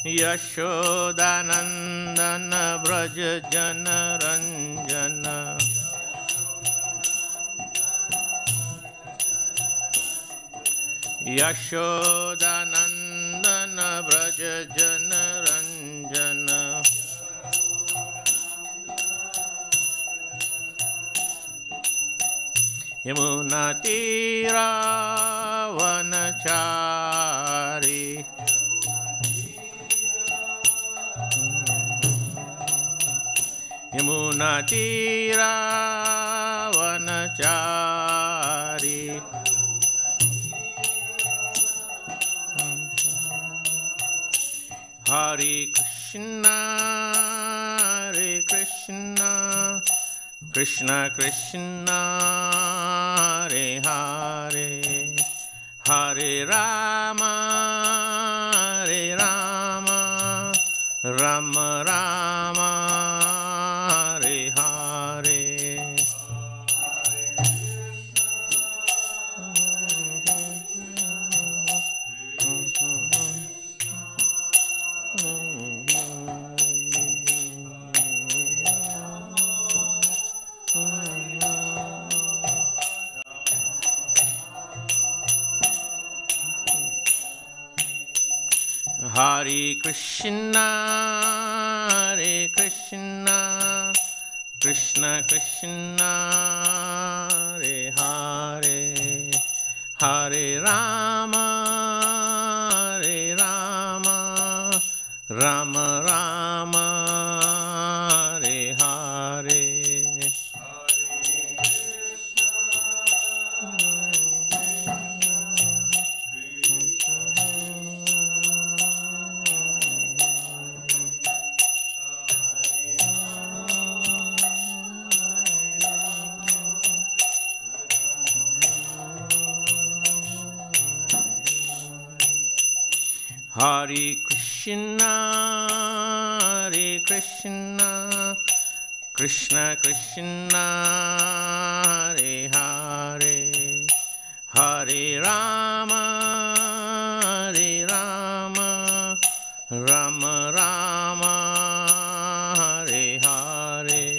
यशोदानंदन व्रज जन रंजन यशोदानंदन व्रज जन रंजन यमुना तीरा वनचारी यमुना तीरा वनचारी Hare Krishna Krishna Krishna Hare Hare Hare Rama Rama Rama Hare Hare Hare Krishna Krishna Krishna Hare Hare Hare Rama Rama Rama Hare Hare Hare Krishna Krishna Krishna Hare Hare Hare Rama Rama Rama Hare Hare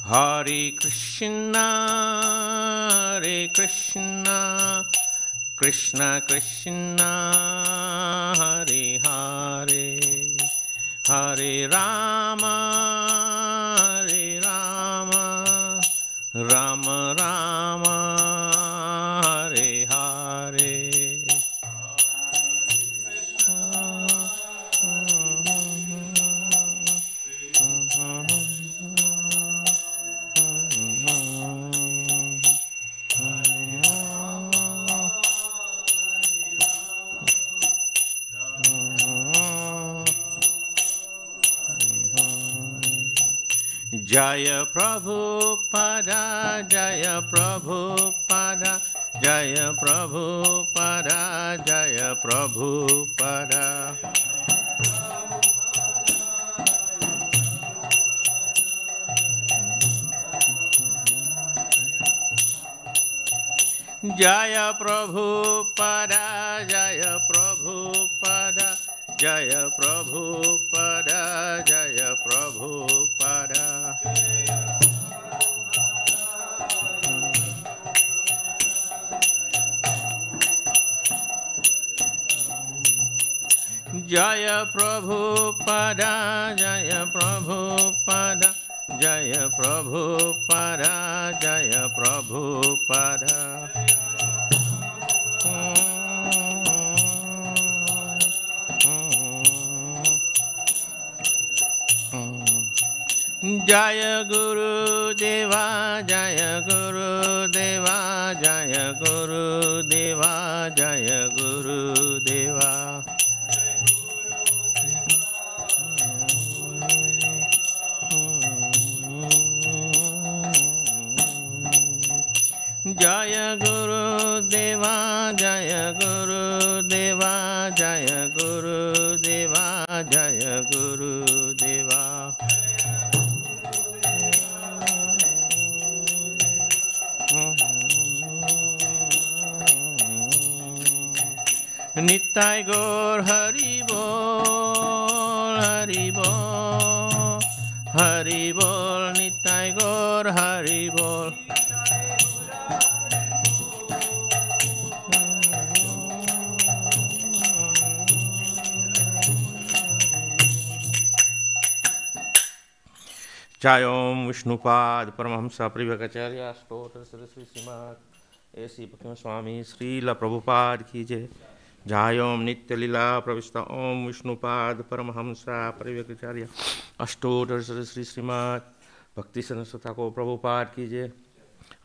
Hare Krishna Krishna Krishna Hare Hare Hare Rama Rama Rama Hare Hare Jaya Prabhupada Jaya Prabhupada Jaya Prabhupada Jaya Prabhupada Jaya Prabhupada Jaya Prabhupada Jaya Prabhupada Jaya Prabhupada Jaya Prabhupada Jaya Prabhupada Jaya Prabhupada Jaya Prabhupada Jaya Guru Deva Jaya Guru Deva Jaya Guru Deva Jaya Guru Deva Deva Jaya Guru Deva Jaya Guru Deva Jaya Guru Deva. Nitai Gaur Hari Bol Hari Bol Hari Bol Nitai Gaur Hari Bol. Jayom Vishnupad Paramahamsa Privakacharya Stotra Saraswati Srimad A.C. Atmanivadana Swami Srila Prabhupada ki jai. Jayom Nitya Lila Pravista Om Vishnupad Paramahamsa Privakacharya Ashtotar Saraswati Srimad Bhakti Saraswati Thakur Prabhupada ki jai.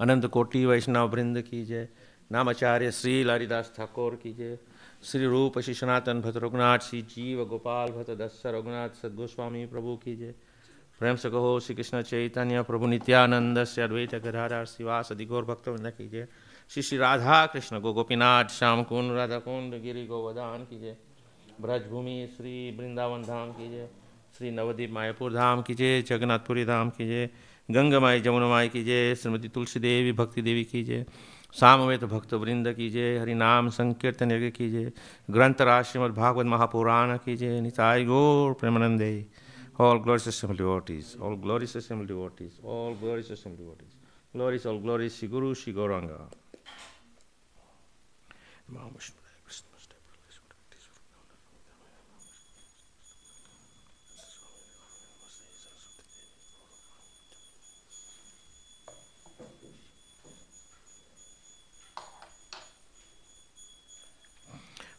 Anant Koti Vaishnava Vrinda ki jai. Namacharya Sri Laridas Thakur ki jai. Sri Rupa Shri Sanatan Bhatt Raghunath Sri Jiva Gopal Bhatt Dasya Raghunath Sad Goswami Prabhu ki jai. प्रेम से कहो श्री कृष्ण चैतन्य प्रभु नित्यानंद से अद्वैत गदाधर शिवासदि गौर भक्तवृंद कीजिए। श्री श्री राधा कृष्ण को गोपीनाथ श्याम कुंड राधा कुंड गिरि गोवर्धन कीजिए। ब्रजभूमि श्री वृंदावन धाम कीजिए। श्री नवद्वीप मायापुर धाम कीजिए। जगन्नाथपुरी धाम कीजिए। गंगामाई जमुनामाई कीजिए। श्रीमती तुलसी देवी भक्ति देवी कीजिए। सामवेद भक्त वृंद कीजिए। हरिनाम संकीर्तन यज्ञ कीजिए। ग्रंथराज श्रीमद् भागवत महापुराण कीजिए। निताय गौर प्रेमानंदे। All glorious assembled devotees, all glorious assembled devotees, all glorious assembled devotees. Glories, all glories, Shri Guru, Shri Gauranga.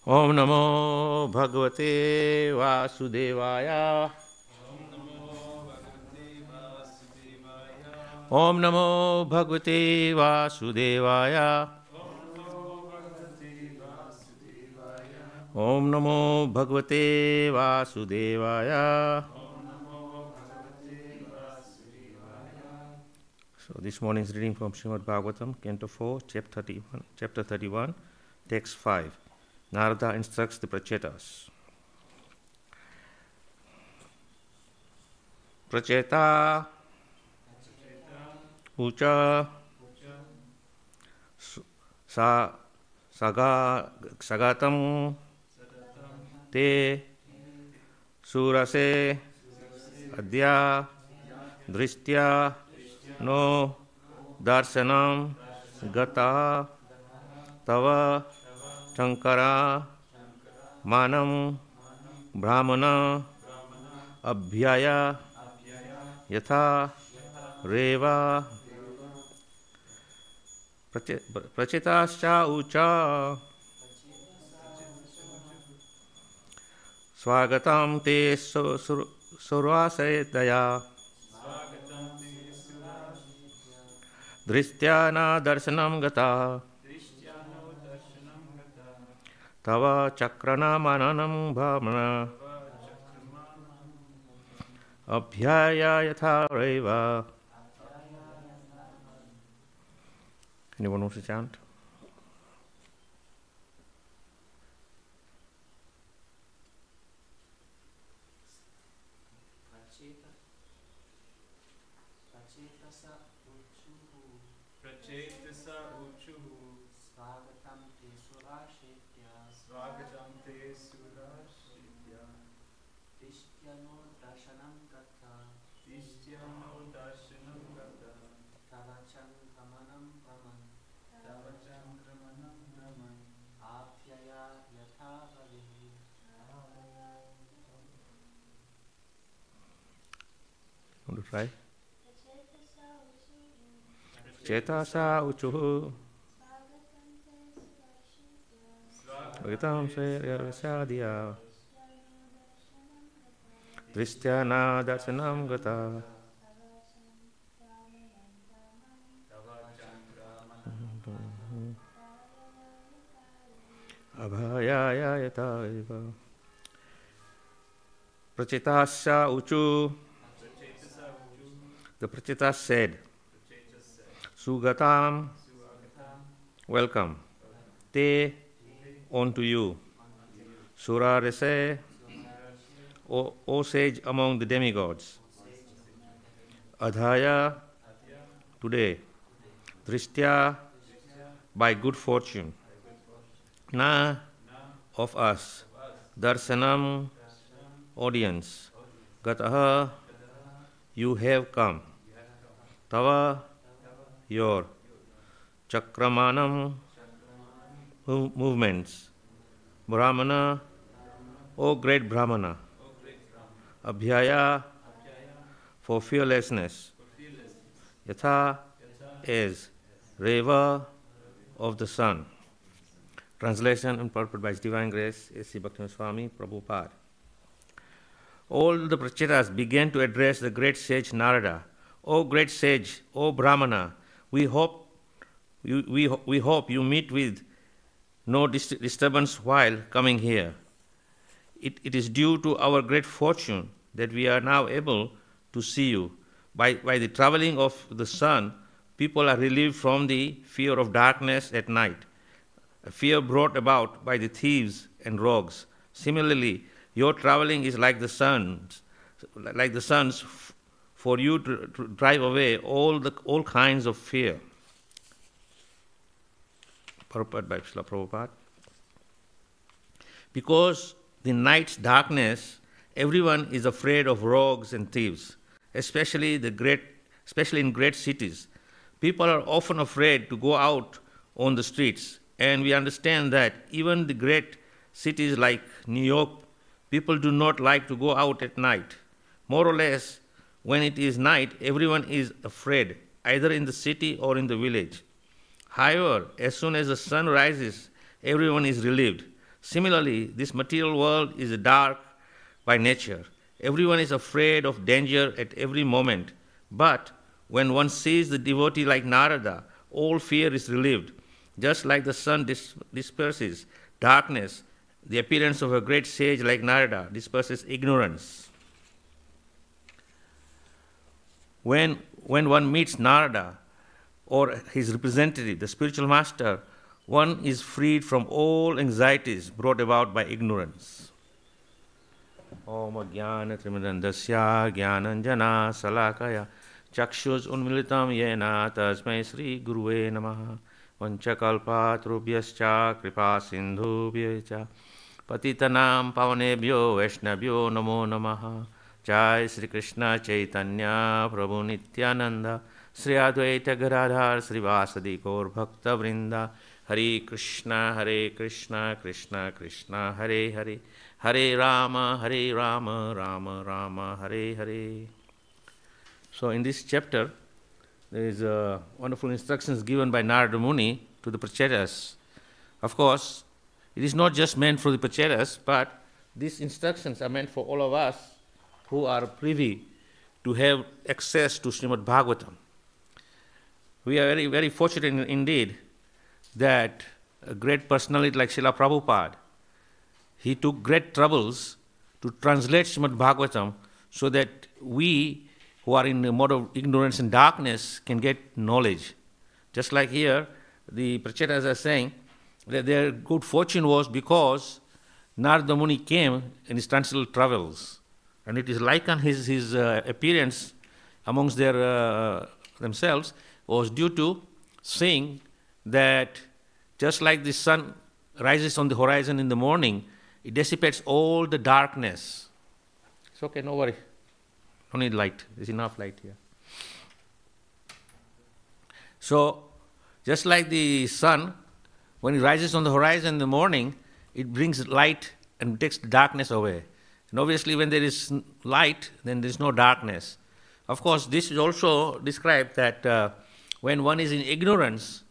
Om Namo Bhagavate Vasudevaya. Om Namo Bhagavate Vasudevaya. Om Namo Bhagavate Vasudevaya. So this morning's reading from Srimad Bhagavatam, Canto 4, Chapter 31, Text 5. Narada instructs the Prachetas. Pracheta Ucha Sagatam Te Surase Adya Drishtya No Darshanam Gata Tava Shankara Manam Brahmana Abhyaya Yatha Reva Prachetascha Ucha Swagatam Te Survasayataya Drishyana Darshanam Gata Tava Chakrana Mananam Bhamana Abhyaya Yatha Reva. Anyone wants to chant? Want to try? Chetasa Uchuhu Bhagatam Sadyasadiya Drishyana Darshanam Gata Abhayaya Yatha Eva. Prachetasya Uchu. The Prachetas said, Sugatam, welcome. te unto you. Sura Rese, O sage among the demigods. Adhaya, today. Drishtya, by good fortune. Na, of us. Darsanam, audience. Gataha, you have come. Tava, your. Chakramanam, movements. Brahmana, O great Brahmana. Abhyaya, for fearlessness. Yatha, as. Reva, of the sun. Translation and purport by His Divine Grace, A.C. Bhaktivinoda Swami, Prabhupada. All the prachetas began to address the great sage Narada. O great sage, O Brahmana, we hope you meet with no disturbance while coming here. It is due to our great fortune that we are now able to see you. By the traveling of the sun, people are relieved from the fear of darkness at night, a fear brought about by the thieves and rogues. Similarly, your traveling is like the sun's for you to drive away all kinds of fear. Purport by Srila Prabhupada. Because the night's darkness, everyone is afraid of rogues and thieves, especially in great cities. People are often afraid to go out on the streets, and we understand that even the great cities like New York, people do not like to go out at night. More or less, when it is night, everyone is afraid, either in the city or in the village. However, as soon as the sun rises, everyone is relieved. Similarly, this material world is dark by nature. Everyone is afraid of danger at every moment. But when one sees the devotee like Narada, all fear is relieved. Just like the sun disperses darkness, the appearance of a great sage like Narada disperses ignorance. When one meets Narada or his representative, the spiritual master, one is freed from all anxieties brought about by ignorance. Om Jnana Trimidandasya Jnananjana Salakaya Chakshus Unmilitam Yena Tasmai Sri Guruve Namaha Vanchakalpatrubhyascha Kripa Sindhubhya Patitanam Pavanebhyo Vaishnavyo Namo Namaha Jai Sri Krishna Chaitanya Prabhu Nityananda Sri Advaita Gadadhar Sri Vasadi Gaur Bhakta Vrinda Hare Krishna Krishna Krishna Hare Hare Hare Rama Rama Rama Hare Hare. So in this chapter there is wonderful instructions given by Narada Muni to the Prachetas. Of course, it is not just meant for the Prachetas, but these instructions are meant for all of us who are privy to have access to Srimad Bhagavatam. We are very, very fortunate indeed that a great personality like Srila Prabhupada, he took great troubles to translate Srimad Bhagavatam so that we who are in a mode of ignorance and darkness can get knowledge. Just like here, the Prachetas are saying that their good fortune was because Narada Muni came in his transcendental travels. And it is likened his appearance amongst themselves was due to seeing that just like the sun rises on the horizon in the morning, it dissipates all the darkness. It's okay, no worry. No need light. There's enough light here. So, just like the sun, when it rises on the horizon in the morning, it brings light and takes the darkness away. And obviously, when there is light, then there is no darkness. Of course, this is also described that when one is in ignorance,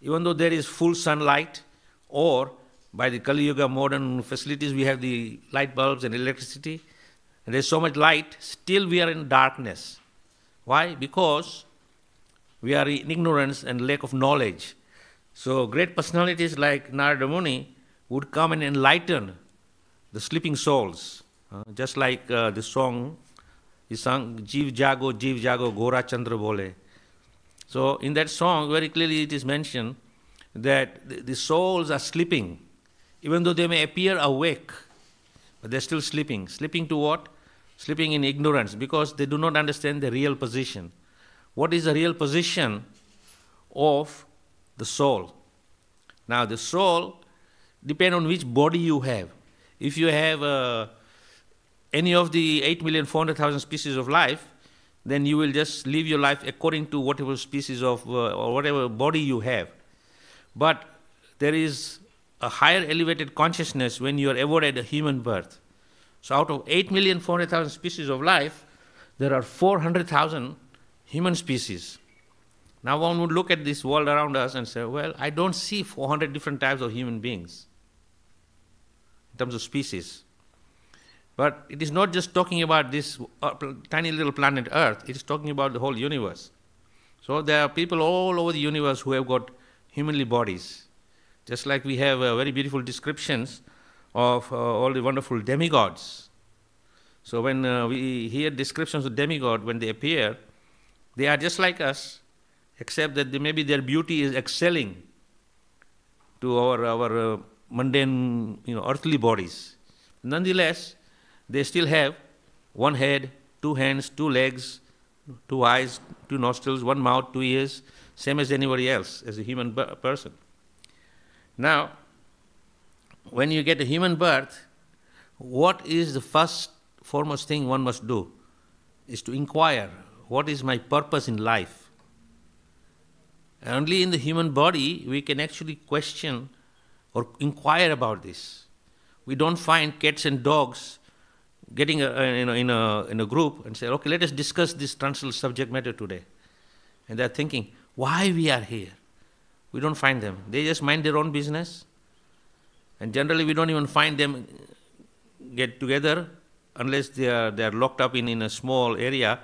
even though there is full sunlight, or by the Kali Yuga modern facilities, we have the light bulbs and electricity, and there is so much light, still we are in darkness. Why? Because we are in ignorance and lack of knowledge. So great personalities like Narada Muni would come and enlighten the sleeping souls. Just like the song he sung, Jeev Jago, Gora Chandra Bole. So in that song, very clearly it is mentioned that the souls are sleeping, even though they may appear awake, but they're still sleeping. Sleeping to what? Sleeping in ignorance, because they do not understand the real position. What is the real position of the soul? Now, the soul depends on which body you have. If you have any of the 8,400,000 species of life, then you will just live your life according to whatever species of or whatever body you have. But there is a higher elevated consciousness when you are awarded a human birth. So out of 8,400,000 species of life, there are 400,000 human species. Now one would look at this world around us and say, well, I don't see 400 different types of human beings in terms of species. But it is not just talking about this tiny little planet Earth, it is talking about the whole universe. So there are people all over the universe who have got humanly bodies. Just like we have very beautiful descriptions of all the wonderful demigods. So when we hear descriptions of demigod, when they appear, they are just like us, except that maybe their beauty is excelling to our mundane, earthly bodies. Nonetheless, they still have one head, 2 hands, 2 legs, 2 eyes, 2 nostrils, 1 mouth, 2 ears, same as anybody else, as a human person. Now, when you get a human birth, what is the first foremost thing one must do? Is to inquire, what is my purpose in life? And only in the human body we can actually question or inquire about this. We don't find cats and dogs getting in a group and say, okay, let us discuss this transcendental subject matter today. And they're thinking, why we are here? We don't find them. They just mind their own business. And generally we don't even find them get together unless they are locked up in a small area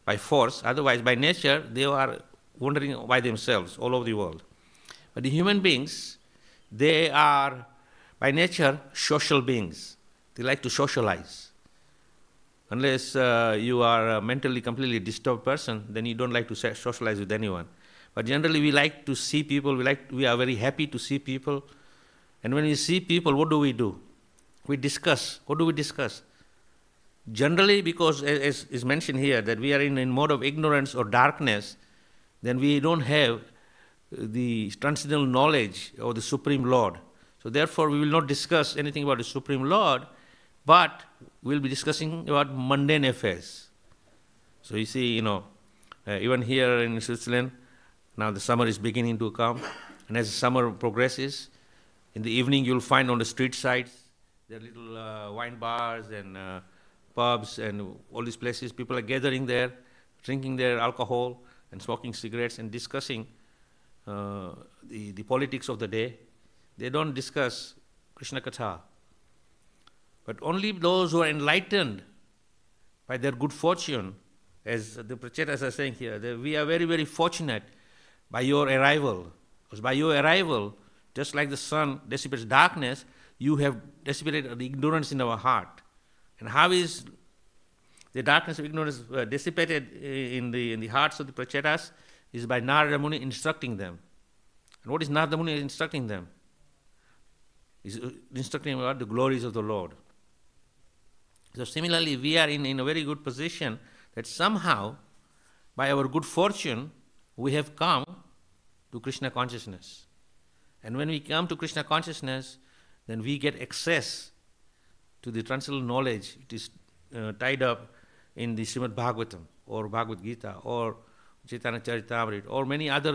by force. Otherwise, by nature, they are wandering by themselves all over the world. But the human beings, they are by nature social beings. They like to socialize. Unless you are a mentally completely disturbed person, then you don't like to socialize with anyone. But generally we like to see people, we are very happy to see people. And when we see people, what do? We discuss. What do we discuss? Generally, because as is mentioned here, that we are in a mode of ignorance or darkness, then we don't have the transcendental knowledge of the Supreme Lord. So therefore we will not discuss anything about the Supreme Lord, but we will be discussing about mundane affairs. So you see, even here in Switzerland, now the summer is beginning to come, and as the summer progresses, in the evening you'll find on the street sides, there are little wine bars and pubs and all these places. People are gathering there, drinking their alcohol and smoking cigarettes and discussing the politics of the day. They don't discuss Krishna Katha. But only those who are enlightened by their good fortune, as the Prachetas are saying here, that we are very, very fortunate by your arrival. Because by your arrival, just like the sun dissipates darkness, you have dissipated the ignorance in our heart. And how is the darkness of ignorance dissipated in the hearts of the Prachetas? Is by Narada Muni instructing them. And what is Narada Muni instructing them? Is instructing them about the glories of the Lord. So similarly, we are in a very good position that somehow, by our good fortune, we have come to Krishna consciousness. And when we come to Krishna consciousness, then we get access to the transcendental knowledge. It is tied up in the Srimad Bhagavatam or Bhagavad Gita or Chaitanya Charitamrita or many other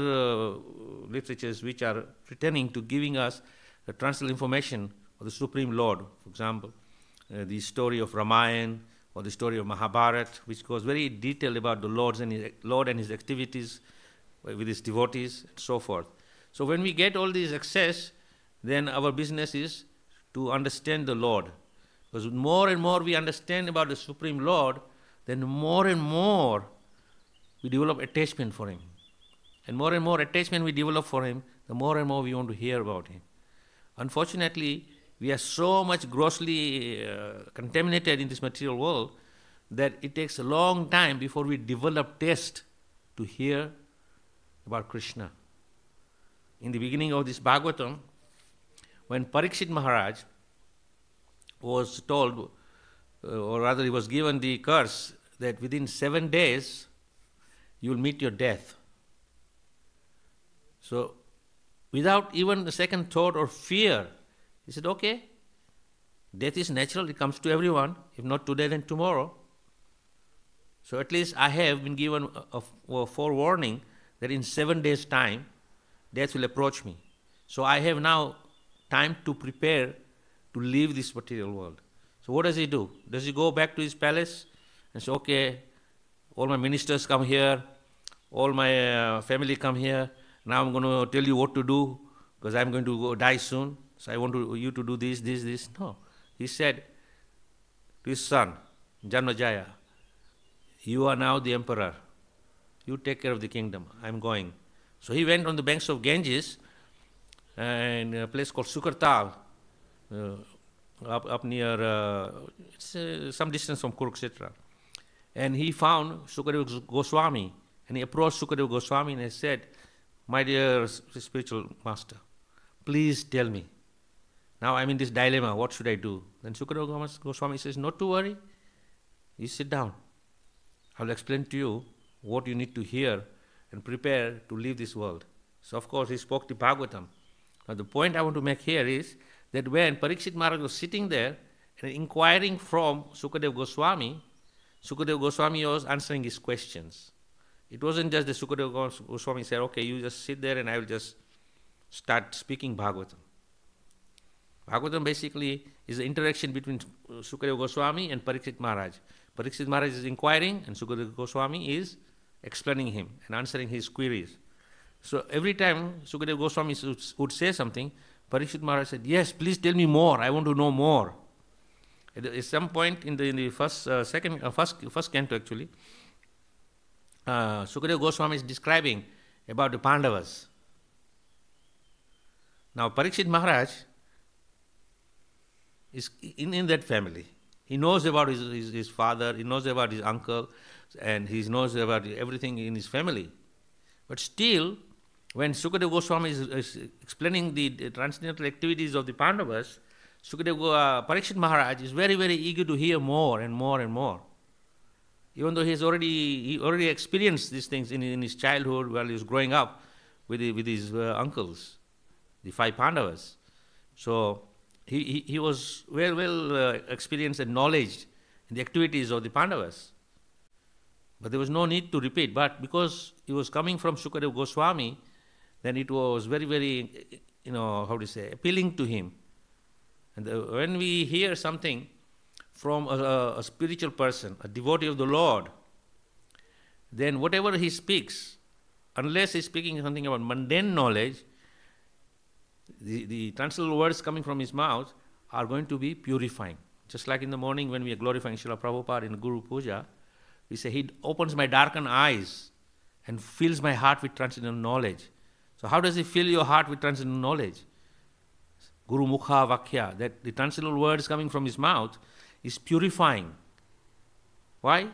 literatures which are pretending to giving us the transcendental information of the Supreme Lord. For example, the story of Ramayana or the story of Mahabharata, which goes very detailed about the Lord and his activities with his devotees and so forth. So when we get all these access, then our business is to understand the Lord. Because more and more we understand about the Supreme Lord, then more and more we develop attachment for him. And more attachment we develop for him, the more and more we want to hear about him. Unfortunately, we are so much grossly contaminated in this material world that it takes a long time before we develop taste to hear about Krishna. in the beginning of this Bhagavatam, when Parikshit Maharaj was told, or rather he was given the curse, that within 7 days you will meet your death. So, without even a second thought or fear, he said, okay, death is natural, it comes to everyone, if not today then tomorrow. So at least I have been given a forewarning that in 7 days' time, death will approach me. So I have now time to prepare to leave this material world. So what does he do? Does he go back to his palace and say, okay, all my ministers come here, all my family come here, now I'm going to tell you what to do because I'm going to go die soon, so I want you to do this, this, this. No. He said to his son, Janmajaya, you are now the emperor. You take care of the kingdom. I'm going. So he went on the banks of Ganges in a place called Sukartal, up near, some distance from Kurukshetra. And he found Sukadeva Goswami, and he approached Sukadeva Goswami and he said, my dear spiritual master, please tell me. Now I'm in this dilemma, what should I do? Then Sukadeva Goswami says, not to worry, you sit down. I will explain to you what you need to hear and prepare to leave this world. So of course he spoke the Bhagavatam. Now the point I want to make here is that when Parikshit Maharaj was sitting there and inquiring from Sukadeva Goswami was answering his questions. It wasn't just that Sukadeva Goswami said, okay, you just sit there and I will just start speaking Bhagavatam. Bhagavatam basically is the interaction between Sukadeva Goswami and Parikshit Maharaj. Parikshit Maharaj is inquiring and Sukadeva Goswami is explaining him and answering his queries. So every time Sukadeva Goswami would say something, Parikshit Maharaj said, yes, please tell me more, I want to know more. At some point in the first canto actually, Sukadeva Goswami is describing about the Pandavas. Now Parikshit Maharaj is in that family. He knows about his father, he knows about his uncle, and he knows about everything in his family. But still, when Sukadeva Goswami is explaining the transcendental activities of the Pandavas, Parikshit Maharaj is very, very eager to hear more and more and more. Even though he already experienced these things in his childhood while he was growing up with his uncles, the 5 Pandavas. So he was well experienced and knowledge in the activities of the Pandavas. But there was no need to repeat. But because he was coming from Sukadeva Goswami, then it was very, very, appealing to him. And when we hear something from a spiritual person, a devotee of the Lord, then whatever he speaks, unless he's speaking something about mundane knowledge, the transcendental words coming from his mouth are going to be purifying. Just like in the morning when we are glorifying Srila Prabhupada in Guru Puja, we say, he opens my darkened eyes and fills my heart with transcendental knowledge. So how does he fill your heart with transcendental knowledge? Guru Mukha Vakya, that the transcendental words coming from his mouth is purifying. Why?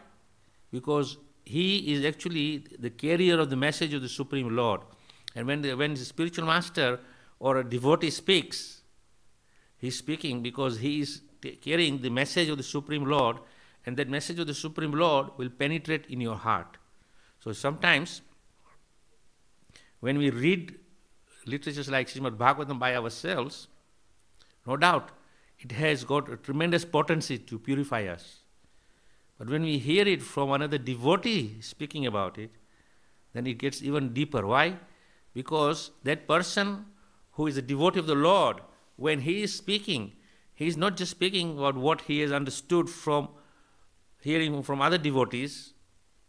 Because he is actually the carrier of the message of the Supreme Lord. And when the spiritual master or a devotee speaks, he is speaking because he is carrying the message of the Supreme Lord, and that message of the Supreme Lord will penetrate in your heart. So sometimes when we read literatures like Srimad Bhagavatam by ourselves, no doubt it has got a tremendous potency to purify us. But when we hear it from another devotee speaking about it, then it gets even deeper. Why? Because that person who is a devotee of the Lord, when he is speaking, he is not just speaking about what he has understood from hearing from other devotees,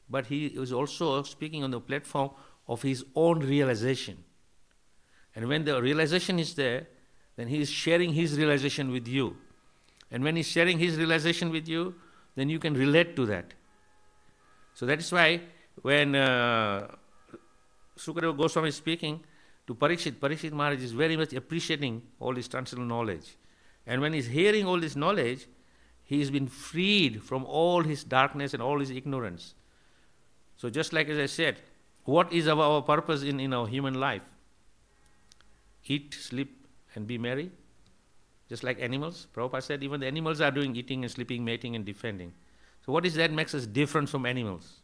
but he is also speaking on the platform of his own realization. And when the realization is there, then he is sharing his realization with you. And when he is sharing his realization with you, then you can relate to that. So that is why when Sukadeva Goswami is speaking to Parikshit Maharaj is very much appreciating all this transcendental knowledge. And when he is hearing all this knowledge, he has been freed from all his darkness and all his ignorance. So just like as I said, what is our purpose in our human life? eat, sleep, and be merry, just like animals. Prabhupada said even the animals are doing eating and sleeping, mating and defending. So what is that makes us different from animals?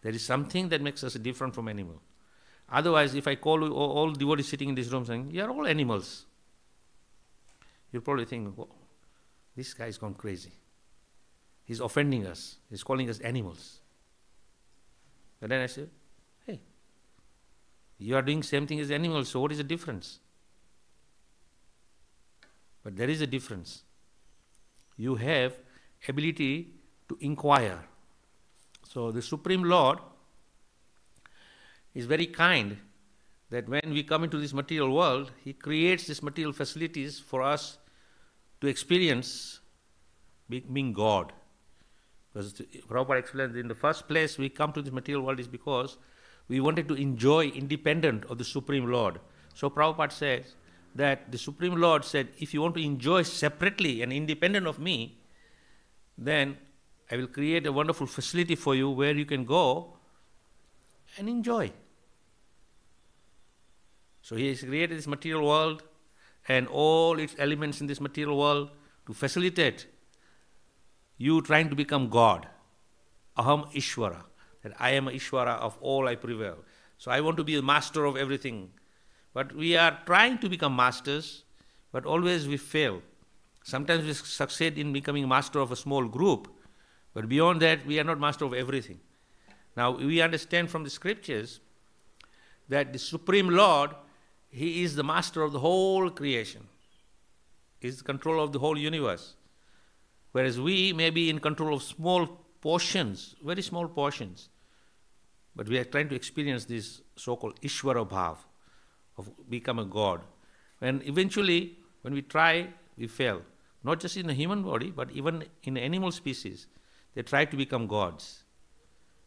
There is something that makes us different from animals. Otherwise, if I call you all devotees sitting in this room saying, you are all animals, you'll probably think, oh, this guy is gone crazy. He's offending us. He's calling us animals. But then I say, hey, you are doing the same thing as animals, so what is the difference? But there is a difference. You have ability to inquire. So the Supreme Lord is very kind that when we come into this material world, He creates these material facilities for us to experience being God. Because Prabhupada explains, in the first place we come to this material world is because we wanted to enjoy independent of the Supreme Lord. So Prabhupada says that the Supreme Lord said, if you want to enjoy separately and independent of me, then I will create a wonderful facility for you where you can go and enjoy. So He has created this material world and all its elements in this material world to facilitate you trying to become God. Aham Ishvara, that I am Ishvara, of all I prevail. So I want to be the master of everything. But we are trying to become masters, but always we fail. Sometimes we succeed in becoming master of a small group, but beyond that we are not master of everything. Now we understand from the scriptures that the Supreme Lord, He is the master of the whole creation. He is the control of the whole universe. Whereas we may be in control of small portions, very small portions. But we are trying to experience this so-called Ishvara Bhav, of become a God. And eventually, when we try, we fail. Not just in the human body, but even in animal species. They try to become gods.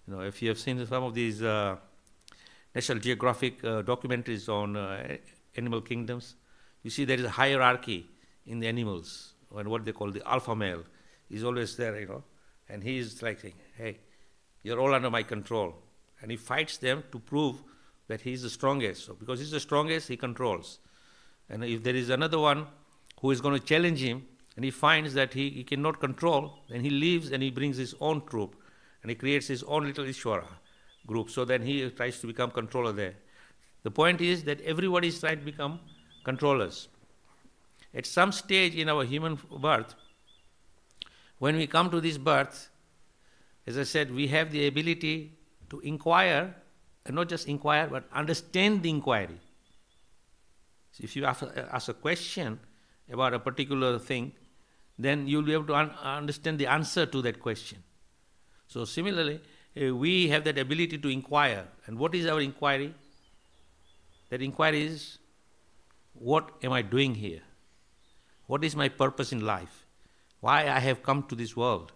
You know, if you have seen some of these National Geographic documentaries on animal kingdoms, you see there is a hierarchy in the animals, and what they call the alpha male is always there, you know, and he is like saying, hey, you're all under my control. And he fights them to prove that he is the strongest. So because he's the strongest, he controls. And if there is another one who is going to challenge him, and he finds that he cannot control, then he leaves and he brings his own troop, and he creates his own little Ishvara group. So then he tries to become controller there. The point is that everybody is trying to become controllers. At some stage in our human birth, when we come to this birth, as I said, we have the ability to inquire, and not just inquire, but understand the inquiry. So if you ask a question about a particular thing, then you'll be able to understand the answer to that question. So similarly, we have that ability to inquire. And what is our inquiry? That inquiry is, what am I doing here? What is my purpose in life? Why I have come to this world?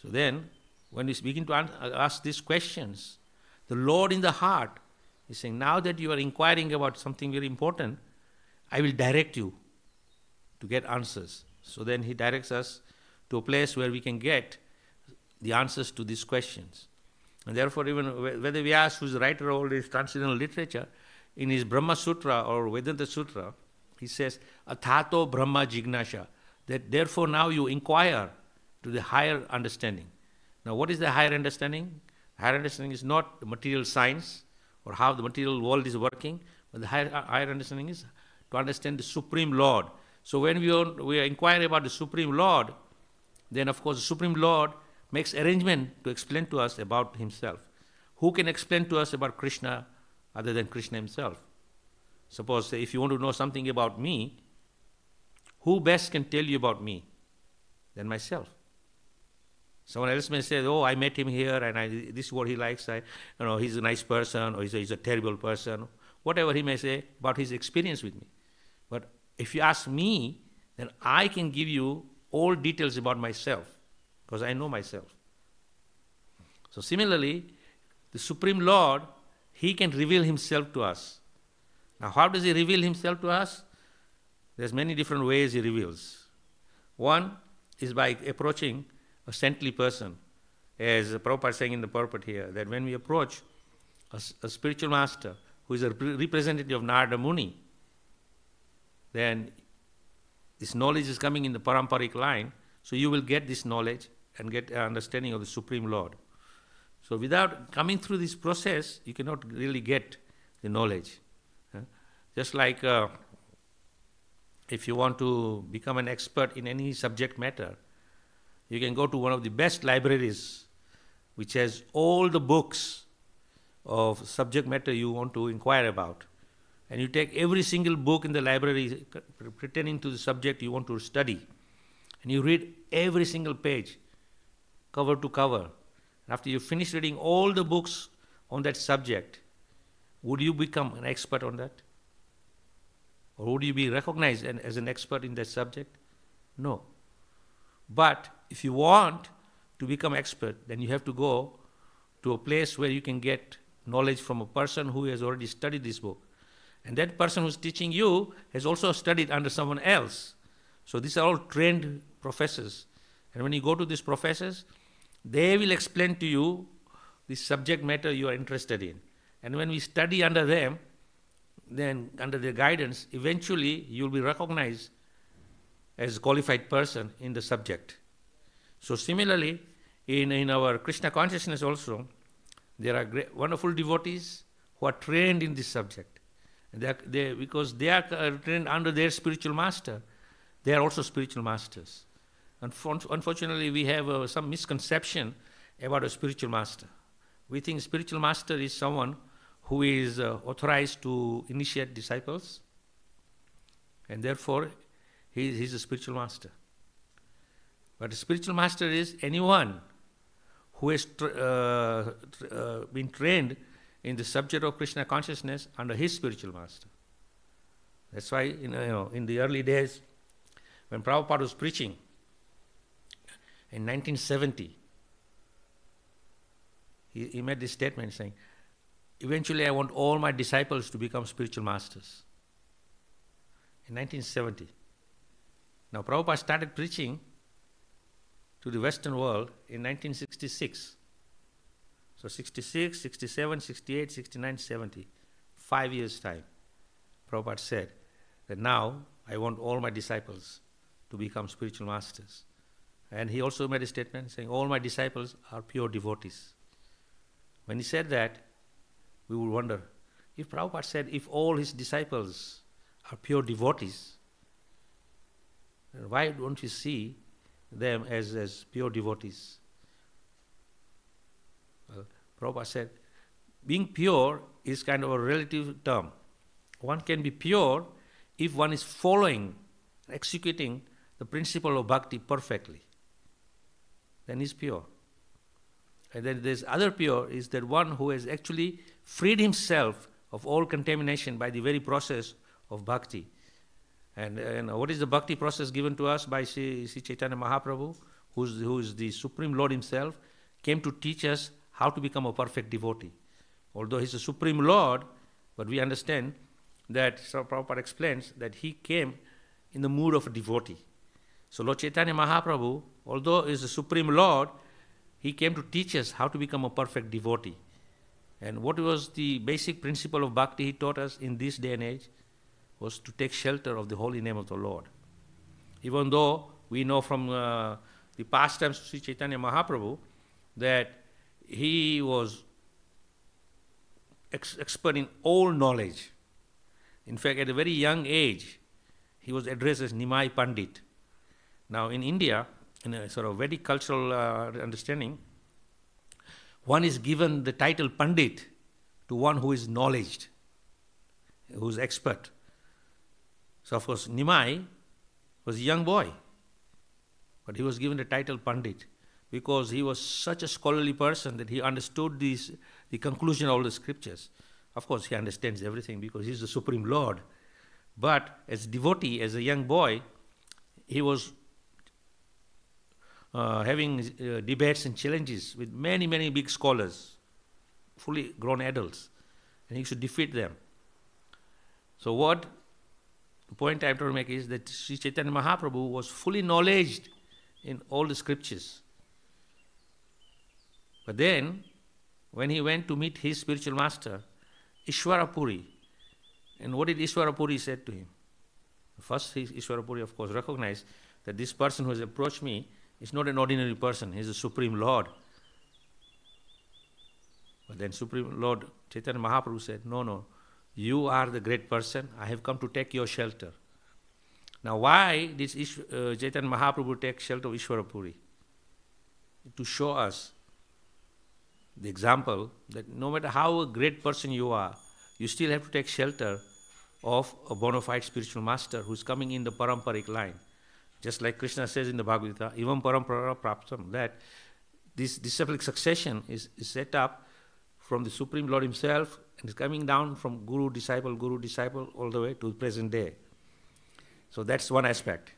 So then, when we begin to ask these questions, the Lord in the heart is saying, now that you are inquiring about something very important, I will direct you to get answers. So then He directs us to a place where we can get the answers to these questions. And therefore, even whether we ask who is the writer of all this transcendental literature, in his Brahma Sutra or Vedanta Sutra, he says, Athato Brahma Jignasha, that therefore now you inquire to the higher understanding. Now what is the higher understanding? Higher understanding is not the material science or how the material world is working, but the higher understanding is to understand the Supreme Lord. So when we are inquiring about the Supreme Lord, then of course the Supreme Lord makes arrangement to explain to us about Himself. Who can explain to us about Krishna other than Krishna Himself? Suppose if you want to know something about me, who best can tell you about me than myself? Someone else may say, oh, I met him here and this is what he likes. He's a nice person, or he's a terrible person. Whatever he may say about his experience with me. But if you ask me, then I can give you all details about myself, because I know myself. So similarly, the Supreme Lord, He can reveal Himself to us. Now how does He reveal Himself to us? There's many different ways He reveals. One is by approaching a saintly person. As Prabhupada is saying in the purport here, that when we approach a spiritual master who is a representative of Narada Muni, then this knowledge is coming in the paramparic line, so you will get this knowledge and get an understanding of the Supreme Lord. So without coming through this process, you cannot really get the knowledge. Just like if you want to become an expert in any subject matter, you can go to one of the best libraries which has all the books of subject matter you want to inquire about. And you take every single book in the library pertaining to the subject you want to study. And you read every single page, cover to cover. After you finish reading all the books on that subject, would you become an expert on that? Or would you be recognized as an expert in that subject? No. But if you want to become expert, then you have to go to a place where you can get knowledge from a person who has already studied this book. And that person who's teaching you has also studied under someone else. So these are all trained professors. And when you go to these professors, they will explain to you the subject matter you are interested in. And when we study under them, then under their guidance, eventually you'll be recognized as a qualified person in the subject. So similarly, in our Krishna consciousness also, there are great, wonderful devotees who are trained in this subject. And because they are trained under their spiritual master, they are also spiritual masters. Unfortunately, we have some misconception about a spiritual master. We think spiritual master is someone who is authorized to initiate disciples, and therefore he's a spiritual master. But a spiritual master is anyone who has been trained in the subject of Krishna consciousness under his spiritual master. That's why in the early days, when Prabhupada was preaching in 1970, he made this statement saying, eventually I want all my disciples to become spiritual masters. In 1970. Now Prabhupada started preaching to the Western world in 1966. So 66, 67, 68, 69, 70. 5 years' time. Prabhupada said that now I want all my disciples to become spiritual masters. And he also made a statement saying all my disciples are pure devotees. When he said that, we would wonder, if Prabhupada said if all his disciples are pure devotees, why don't we see them as pure devotees? Well, Prabhupada said, being pure is kind of a relative term. One can be pure if one is following, executing the principle of bhakti perfectly. Then he's pure. And then there's other pure is that one who has actually freed himself of all contamination by the very process of bhakti. And what is the bhakti process given to us by Sri Chaitanya Mahaprabhu, who is the Supreme Lord himself, came to teach us how to become a perfect devotee. Although he's a Supreme Lord, but we understand that Prabhupada explains that he came in the mood of a devotee. So Lord Chaitanya Mahaprabhu, although he is the Supreme Lord, he came to teach us how to become a perfect devotee. And what was the basic principle of bhakti he taught us in this day and age was to take shelter of the holy name of the Lord. Even though we know from the past times of Sri Chaitanya Mahaprabhu that he was expert in all knowledge. In fact, at a very young age, he was addressed as Nimai Pandit. Now in India, in a sort of Vedic cultural understanding, one is given the title Pandit to one who is knowledged, who is expert. So of course Nimai was a young boy, but he was given the title Pandit because he was such a scholarly person that he understood the conclusion of all the scriptures. Of course he understands everything because he is the Supreme Lord. But as a devotee, as a young boy, he was having debates and challenges with many, many big scholars, fully grown adults, and he should defeat them. So the point I have to make is that Sri Chaitanya Mahaprabhu was fully knowledged in all the scriptures. But then, when he went to meet his spiritual master, Ishwarapuri. And what did Ishwarapuri say to him? First, Ishwarapuri, of course, recognized that this person who has approached me is not an ordinary person, he is the Supreme Lord. But then Supreme Lord Chaitanya Mahaprabhu said, no, no, you are the great person, I have come to take your shelter. Now why did Chaitanya Mahaprabhu take shelter of Ishwarapuri? To show us the example that no matter how a great person you are, you still have to take shelter of a bona fide spiritual master who is coming in the paramparic line. Just like Krishna says in the Bhagavad Gita, Ivam parampara praptam, that this disciplic succession is set up from the Supreme Lord himself and is coming down from guru, disciple, all the way to the present day. So that's one aspect.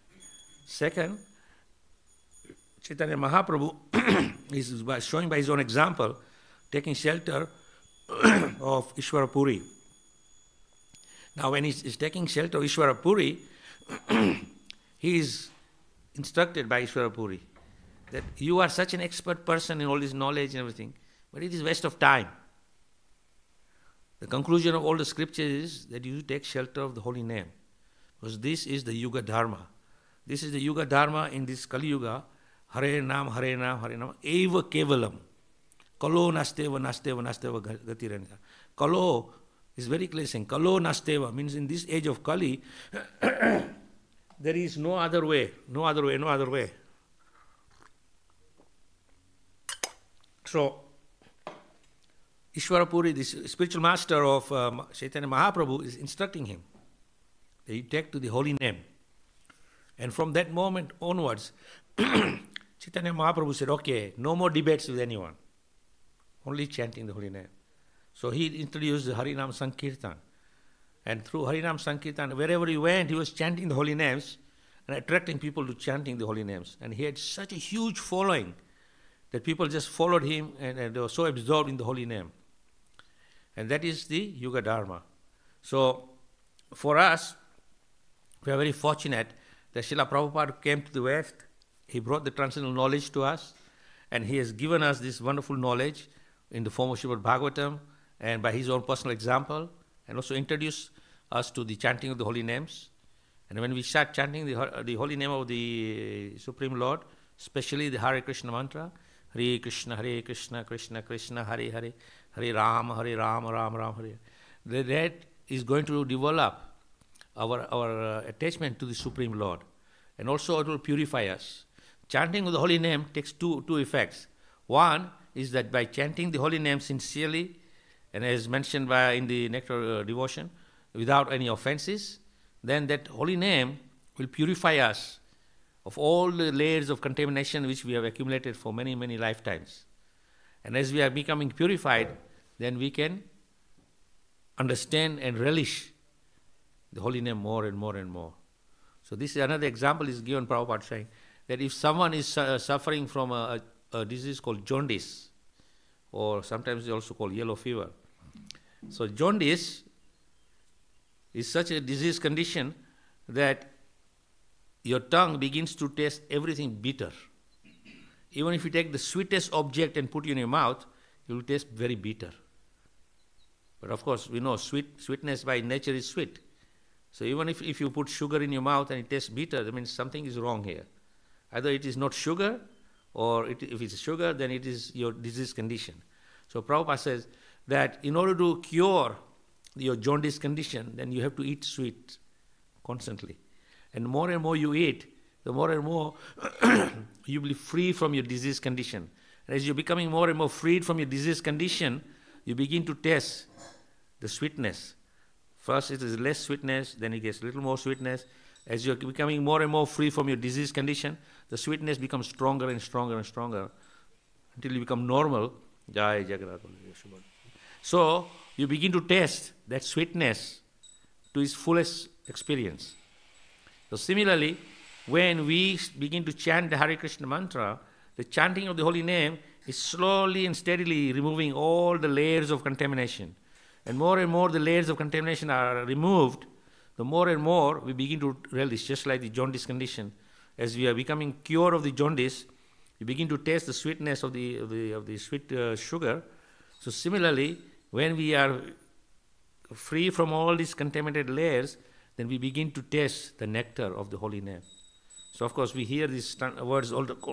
Second, Chaitanya Mahaprabhu is showing by his own example, taking shelter of Ishwarapuri. Now when he's taking shelter of Ishwarapuri, he is instructed by Ishwarapuri that you are such an expert person in all this knowledge and everything, but it is waste of time. The conclusion of all the scriptures is that you take shelter of the holy name, because this is the Yuga Dharma. This is the Yuga Dharma in this Kali Yuga. Hare Nam, Hare Nam, Hare Nam, Eva Kevalam. Kalo nasteva, nasteva, nasteva gatiranga. Kalo is very clear saying, Kalo nasteva means in this age of Kali, there is no other way, no other way, no other way. So, Ishwarapuri, this spiritual master of Chaitanya Mahaprabhu, is instructing him that he take to the holy name. And from that moment onwards, Chaitanya Mahaprabhu said, okay, no more debates with anyone, only chanting the holy name. So he introduced the Harinam Sankirtan. And through Harinam Sankirtan, wherever he went, he was chanting the holy names and attracting people to chanting the holy names. And he had such a huge following that people just followed him and they were so absorbed in the holy name. And that is the Yuga Dharma. So for us, we are very fortunate that Srila Prabhupada came to the West. He brought the transcendental knowledge to us, and he has given us this wonderful knowledge in the form of Srimad Bhagavatam and by his own personal example, and also introduced us to the chanting of the holy names. And when we start chanting the holy name of the Supreme Lord, especially the Hare Krishna mantra, Hare Krishna, Krishna Krishna, Hare Hare, Hare Rama, Ram Ram, Hare, that is going to develop our attachment to the Supreme Lord. And also it will purify us. Chanting of the holy name takes two effects. One is that by chanting the holy name sincerely, and as mentioned in the Nectar devotion, without any offenses, then that holy name will purify us of all the layers of contamination which we have accumulated for many, many lifetimes. And as we are becoming purified, then we can understand and relish the holy name more and more and more. So this is another example is given Prabhupada saying that if someone is suffering from a disease called jaundice, or sometimes it's also called yellow fever. So jaundice is such a disease condition that your tongue begins to taste everything bitter. Even if you take the sweetest object and put it in your mouth, it will taste very bitter. But of course, we know sweetness by nature is sweet. So even if you put sugar in your mouth and it tastes bitter, that means something is wrong here. Either it is not sugar, or if it's sugar, then it is your disease condition. So Prabhupada says that in order to cure your jaundice condition, then you have to eat sweet constantly. And more you eat, the more and more you will be free from your disease condition. And as you're becoming more and more freed from your disease condition, you begin to taste the sweetness. First it is less sweetness, then it gets a little more sweetness. As you're becoming more and more free from your disease condition, the sweetness becomes stronger and stronger and stronger until you become normal. Jai Jagannath. So you begin to taste that sweetness to its fullest experience. So similarly, when we begin to chant the Hare Krishna mantra, the chanting of the holy name is slowly and steadily removing all the layers of contamination. And more the layers of contamination are removed, the more and more we begin to relish, just like the jaundice condition. As we are becoming cured of the jaundice, we begin to taste the sweetness of the sweet sugar. So similarly, when we are free from all these contaminated layers, then we begin to taste the nectar of the holy name. So of course we hear these words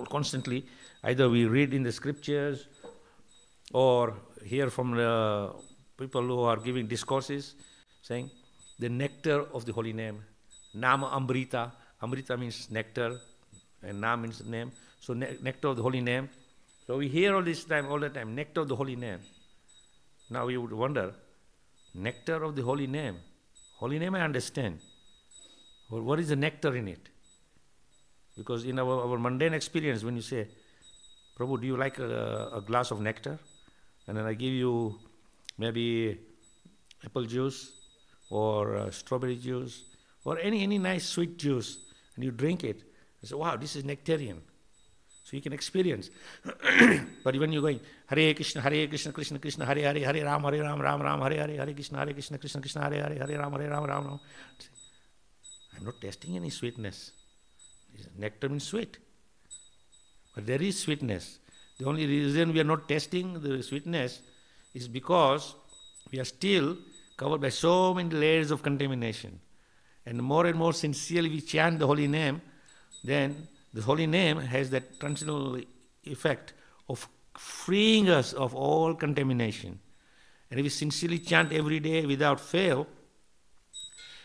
constantly. Either we read in the scriptures or hear from the people who are giving discourses saying the nectar of the holy name. Nama Amrita. Amrita means nectar and Nam means name. So nectar of the holy name. So we hear all the time, nectar of the holy name. Now you would wonder, nectar of the holy name. Holy name I understand. Well, what is the nectar in it? Because in our mundane experience, when you say, Prabhu, do you like a glass of nectar? And then I give you maybe apple juice or strawberry juice or any nice sweet juice, and you drink it. I say, wow, this is nectarian. So you can experience. But when you're going, Hare Krishna, Krishna Krishna, Hare Hare, Hare Ram, Ram Ram, Hare Hare, Hare Krishna, Krishna Krishna, Hare Hare, Hare Ram, Ram Ram. I'm not tasting any sweetness. Nectar means sweet. But there is sweetness. The only reason we are not tasting the sweetness is because we are still covered by so many layers of contamination. And more sincerely we chant the holy name, then the holy name has that transcendental effect of freeing us of all contamination. And if we sincerely chant every day without fail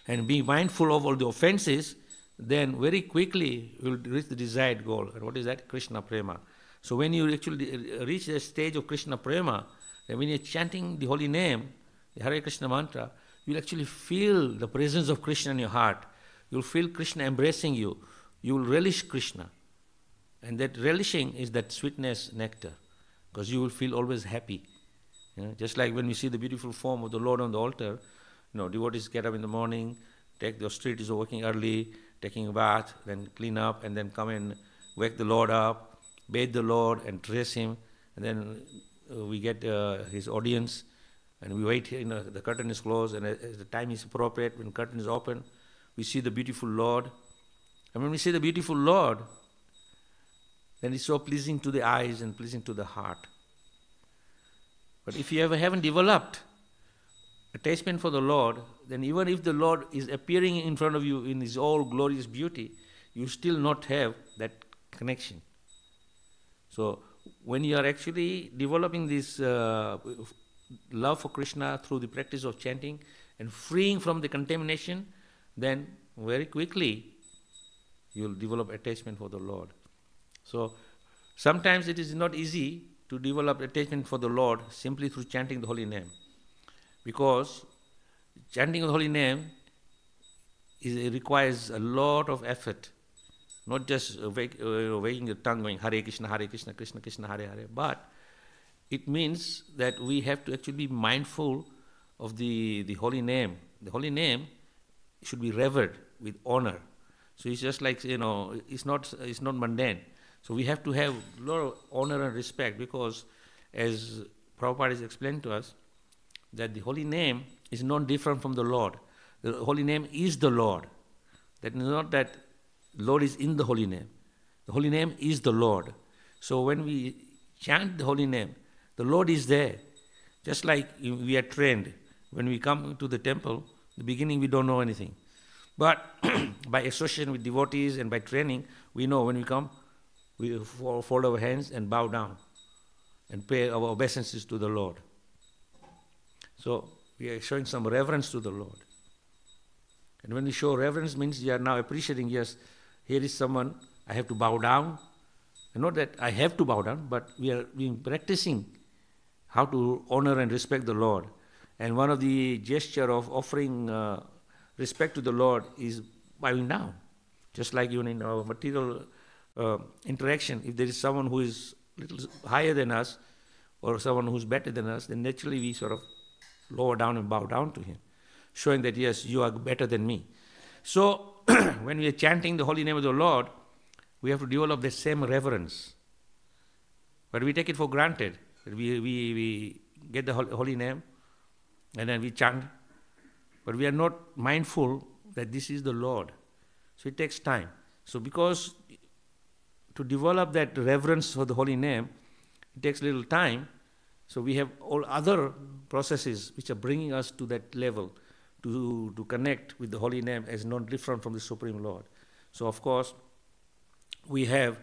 and be mindful of all the offenses, then very quickly we will reach the desired goal. And what is that? Krishna Prema. So when you actually reach the stage of Krishna Prema, then when you're chanting the holy name, the Hare Krishna mantra, you'll actually feel the presence of Krishna in your heart. You'll feel Krishna embracing you. You will relish Krishna. And that relishing is that sweetness nectar, because you will feel always happy. Just like when we see the beautiful form of the Lord on the altar, devotees get up in the morning, take the street is working early, taking a bath, then clean up, and then come and wake the Lord up, bathe the Lord and dress him, and then we get his audience, and we wait, the curtain is closed, and as the time is appropriate, when the curtain is open, we see the beautiful Lord. And when we see the beautiful Lord, then it's so pleasing to the eyes and pleasing to the heart. But if you haven't developed attachment for the Lord, then even if the Lord is appearing in front of you in his all glorious beauty, you still not have that connection. So when you are actually developing this love for Krishna through the practice of chanting and freeing from the contamination, then very quickly you will develop attachment for the Lord. So sometimes it is not easy to develop attachment for the Lord simply through chanting the holy name, because chanting the holy name requires a lot of effort, not just wagging the tongue going Hare Krishna, Krishna Krishna, Hare Hare, but it means that we have to actually be mindful of the holy name. The holy name should be revered with honor. So it's just like, it's not mundane. So we have to have a lot of honor and respect, because as Prabhupada has explained to us, that the holy name is not different from the Lord. The holy name is the Lord. That is not that Lord is in the holy name. The holy name is the Lord. So when we chant the holy name, the Lord is there. Just like we are trained. When we come to the temple, in the beginning we don't know anything. But by association with devotees and by training, we know when we come, we fold our hands and bow down and pay our obeisances to the Lord. So we are showing some reverence to the Lord. And when we show reverence, means you are now appreciating, yes, here is someone, I have to bow down. And not that I have to bow down, but we are practicing how to honor and respect the Lord. And one of the gesture of offering respect to the Lord is bowing down. Just like even in our material interaction, if there is someone who is a little higher than us or someone who is better than us, then naturally we sort of lower down and bow down to him, showing that, yes, you are better than me. So when we are chanting the holy name of the Lord, we have to develop the same reverence. But we take it for granted. We get the holy name and then we chant, but we are not mindful that this is the Lord. So it takes time. So because to develop that reverence for the holy name, it takes a little time. So we have all other processes which are bringing us to that level to connect with the holy name as not different from the Supreme Lord. So of course, we have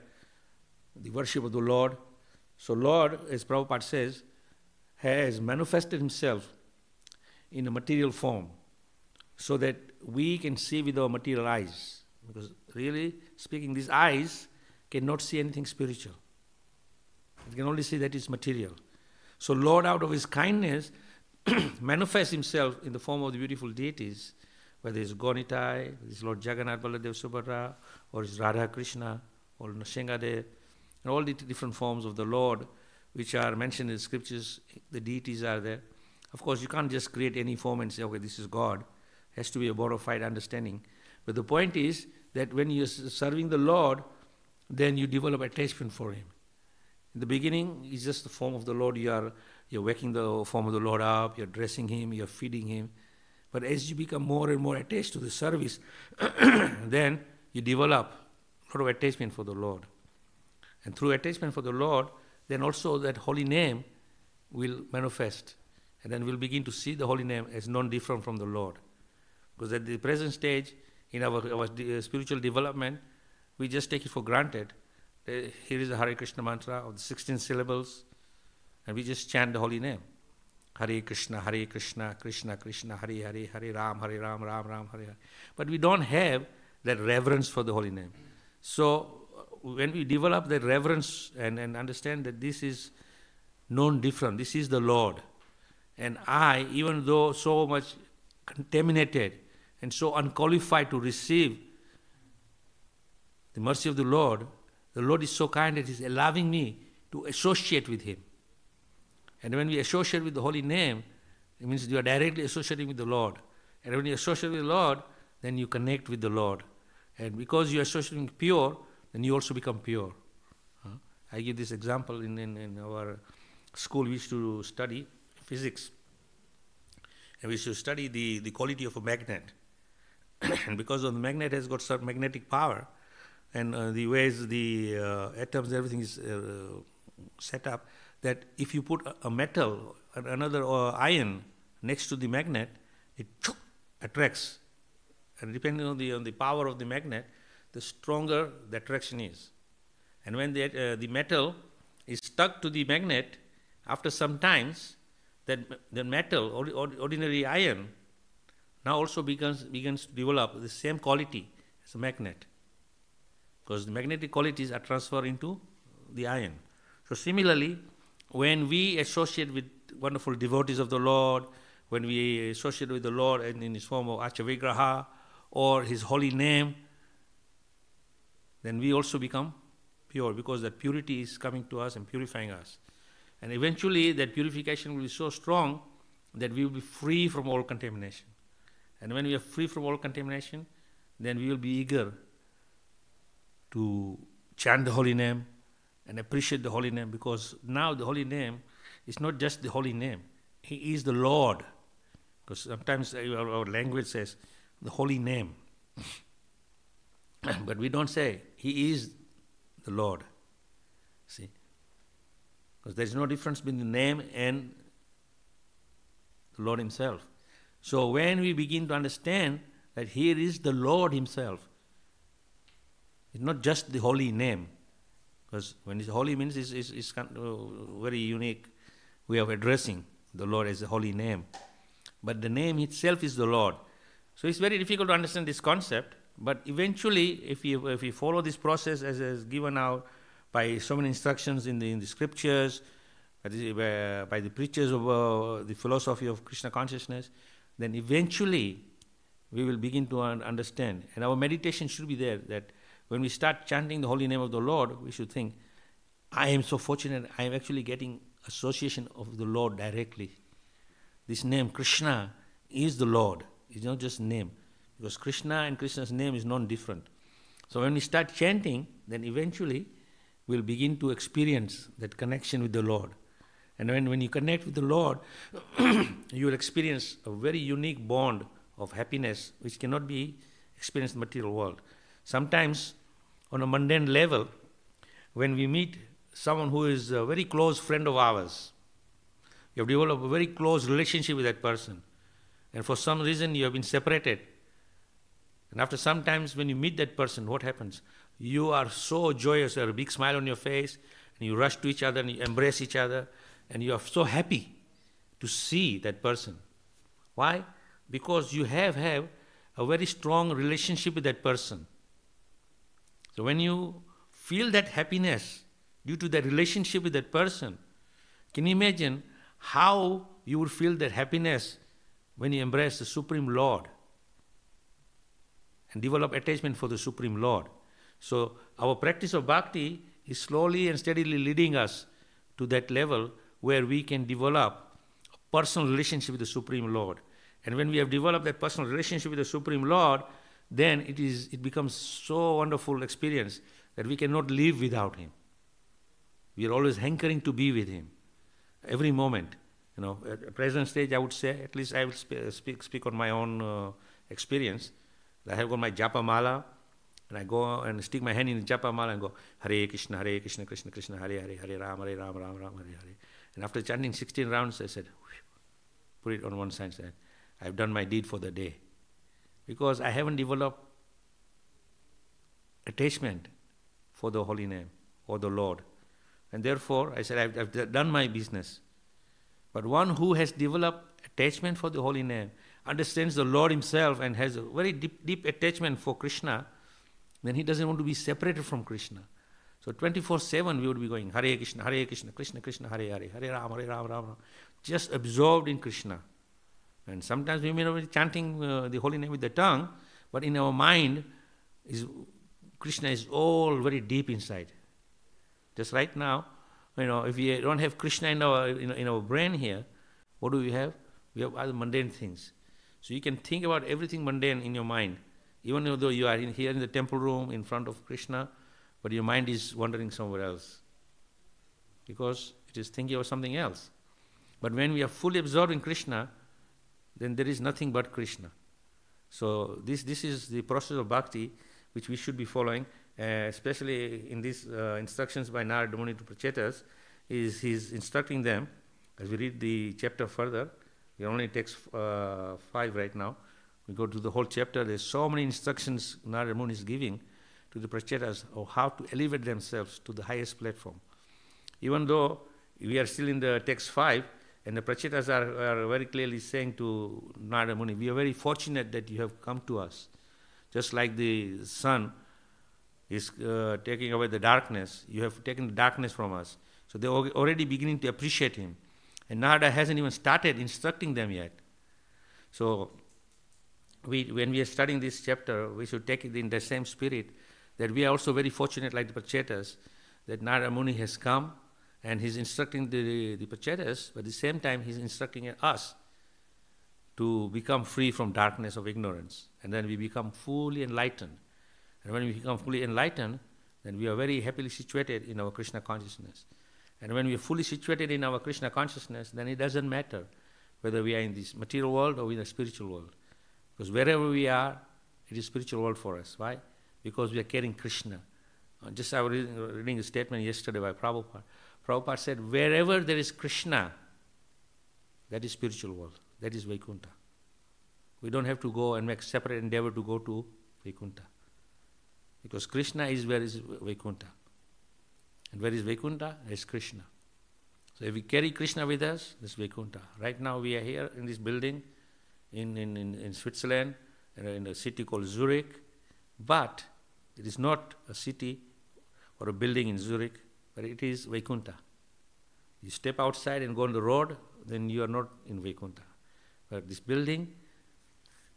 the worship of the Lord. So Lord, as Prabhupada says, has manifested himself in a material form so that we can see with our material eyes. Because really speaking, these eyes cannot see anything spiritual. It can only see that it's material. So Lord, out of his kindness, manifests himself in the form of the beautiful deities, whether it's Gaunitai, it's Lord Jagannath Baladev Subhadra, or it's Radha Krishna, or Nrsingadev, and all the different forms of the Lord which are mentioned in the scriptures, the deities are there. Of course, you can't just create any form and say, okay, this is God. It has to be a bona fide understanding. But the point is that when you're serving the Lord, then you develop attachment for him. In the beginning, it's just the form of the Lord. You're waking the form of the Lord up, you're dressing him, you're feeding him. But as you become more and more attached to the service, then you develop a lot of attachment for the Lord. And through attachment for the Lord, then also that holy name will manifest. And then we'll begin to see the holy name as non-different from the Lord. Because at the present stage, in our spiritual development, we just take it for granted. Here is the Hare Krishna mantra of the 16 syllables, and we just chant the holy name. Hare Krishna, Krishna Krishna, Hare Hare, Hare Ram, Ram Ram, Hare Hare. But we don't have that reverence for the holy name. So when we develop that reverence and understand that this is non-different, this is the Lord, and I, even though so much contaminated and so unqualified to receive the mercy of the Lord is so kind that he's allowing me to associate with him. And when we associate with the holy name, it means you are directly associating with the Lord. And when you associate with the Lord, then you connect with the Lord. And because you are associating pure, then you also become pure. I give this example in our school. We used to study physics. And we used to study the quality of a magnet. And because of the magnet has got certain magnetic power, and the ways the atoms, everything is set up, that if you put a metal, another iron next to the magnet, it attracts. And depending on the power of the magnet, the stronger the attraction is. And when the metal is stuck to the magnet, after some times, that the metal, ordinary iron, now also begins to develop the same quality as a magnet. Because the magnetic qualities are transferred into the iron. So similarly, when we associate with wonderful devotees of the Lord, when we associate with the Lord in his form of Archavigraha or his holy name, then we also become pure, because that purity is coming to us and purifying us. And eventually that purification will be so strong that we will be free from all contamination. And when we are free from all contamination, then we will be eager to chant the holy name and appreciate the holy name, because now the holy name is not just the holy name. He is the Lord. Because sometimes our language says the holy name. But we don't say he is the Lord. See? Because there is no difference between the name and the Lord himself. So when we begin to understand that here is the Lord himself, it's not just the holy name, because when it's holy means it's very unique way of addressing the Lord as a holy name. But the name itself is the Lord. So it's very difficult to understand this concept, but eventually if we follow this process as is given out by so many instructions in the scriptures, by the preachers of the philosophy of Krishna consciousness, then eventually we will begin to understand. And our meditation should be there, that when we start chanting the holy name of the Lord, we should think, I am so fortunate, I am actually getting association of the Lord directly. This name, Krishna, is the Lord. It's not just name. Because Krishna and Krishna's name is non-different. So when we start chanting, then eventually we'll begin to experience that connection with the Lord. And when you connect with the Lord, you will experience a very unique bond of happiness which cannot be experienced in the material world. Sometimes, on a mundane level, when we meet someone who is a very close friend of ours, You have developed a very close relationship with that person. And for some reason you have been separated. And after some times when you meet that person, what happens? You are so joyous, you have a big smile on your face, and you rush to each other and you embrace each other, and you are so happy to see that person. Why? Because you have a very strong relationship with that person. So when you feel that happiness due to that relationship with that person, can you imagine how you would feel that happiness when you embrace the Supreme Lord and develop attachment for the Supreme Lord? So our practice of bhakti is slowly and steadily leading us to that level where we can develop a personal relationship with the Supreme Lord. And when we have developed that personal relationship with the Supreme Lord, then it becomes so wonderful experience that we cannot live without Him. We are always hankering to be with Him every moment. At the present stage, I would say, at least I will speak on my own experience. I have got my japa mala, and I go and stick my hand in the japa mala and go, Hare Krishna, Krishna Krishna, Hare Hare, Hare Ram, Hare Ram, Ram Ram, Hare Hare. And after chanting 16 rounds, I said, put it on one side, said, I've done my deed for the day. Because I haven't developed attachment for the holy name or the Lord. And therefore, I said, I've done my business. But one who has developed attachment for the holy name, understands the Lord Himself and has a very deep attachment for Krishna, then he doesn't want to be separated from Krishna. So 24/7 we would be going, Hare Krishna, Krishna Krishna, Hare Hare, Hare Ram, Ram Ram, just absorbed in Krishna. And sometimes we may not be chanting the holy name with the tongue, but in our mind, Krishna is all very deep inside. Just right now, if we don't have Krishna in our brain here, what do we have? We have other mundane things. So you can think about everything mundane in your mind, even though you are here in the temple room in front of Krishna, but your mind is wandering somewhere else because it is thinking of something else. But when we are fully absorbed in Krishna, then there is nothing but Krishna. So this is the process of bhakti which we should be following, especially in these instructions by Narada Muni to Prachetas. He's instructing them, as we read the chapter further. It only takes 5 right now. We go to the whole chapter. There's so many instructions Narada Muni is giving to the Prachetas of how to elevate themselves to the highest platform. Even though we are still in the text 5, and the Prachetas are very clearly saying to Narada Muni, we are very fortunate that you have come to us. Just like the sun is taking away the darkness, you have taken the darkness from us. So they're already beginning to appreciate him. And Narada hasn't even started instructing them yet. So when we are studying this chapter, we should take it in the same spirit, that we are also very fortunate, like the Prachetas, that Narada Muni has come and he's instructing the Prachetas, but at the same time he's instructing us to become free from darkness of ignorance. And then we become fully enlightened. And when we become fully enlightened, then we are very happily situated in our Krishna consciousness. And when we are fully situated in our Krishna consciousness, then it doesn't matter whether we are in this material world or in the spiritual world. Because wherever we are, it is spiritual world for us. Why? Because we are carrying Krishna. Just I was reading a statement yesterday by Prabhupada. Prabhupada said, wherever there is Krishna, that is spiritual world. That is Vaikuntha. We don't have to go and make separate endeavor to go to Vaikuntha. Because Krishna is where is Vaikuntha. And where is Vaikuntha? There is Krishna. So if we carry Krishna with us, this is Vaikuntha. Right now we are here in this building in Switzerland, in a city called Zurich. But it is not a city or a building in Zurich, but it is Vaikuntha. You step outside and go on the road, then you are not in Vaikuntha. But this building,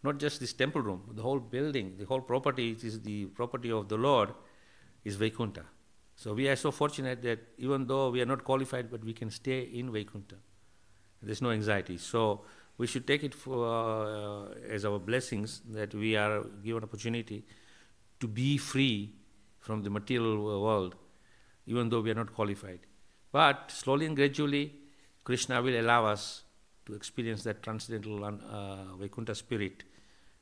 not just this temple room, the whole building, the whole property, it is the property of the Lord, is Vaikuntha. So we are so fortunate that even though we are not qualified, but we can stay in Vaikuntha. There's no anxiety. So we should take it as our blessings that we are given opportunity to be free from the material world, even though we are not qualified. But slowly and gradually, Krishna will allow us to experience that transcendental Vaikuntha spirit.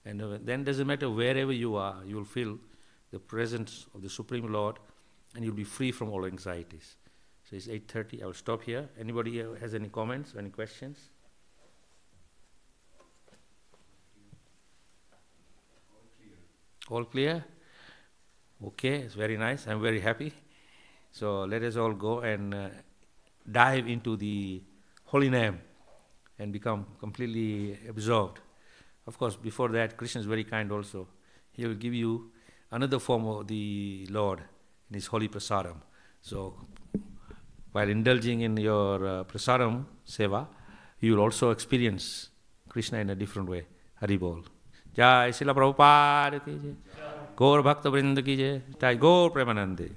And then it doesn't matter wherever you are, you will feel the presence of the Supreme Lord and you'll be free from all anxieties. So it's 8:30. I will stop here. Anybody has any comments or any questions? All clear? Okay, it's very nice. I'm very happy. So let us all go and dive into the holy name and become completely absorbed. Of course, before that, Krishna is very kind also. He will give you another form of the Lord in His holy prasadam. So, while indulging in your prasadam seva, you will also experience Krishna in a different way. Hari Bol. Jai Srila Prabhupada ki jai. Gaur Bhakta Vrinda ki jai. Jai Gaur Premanande.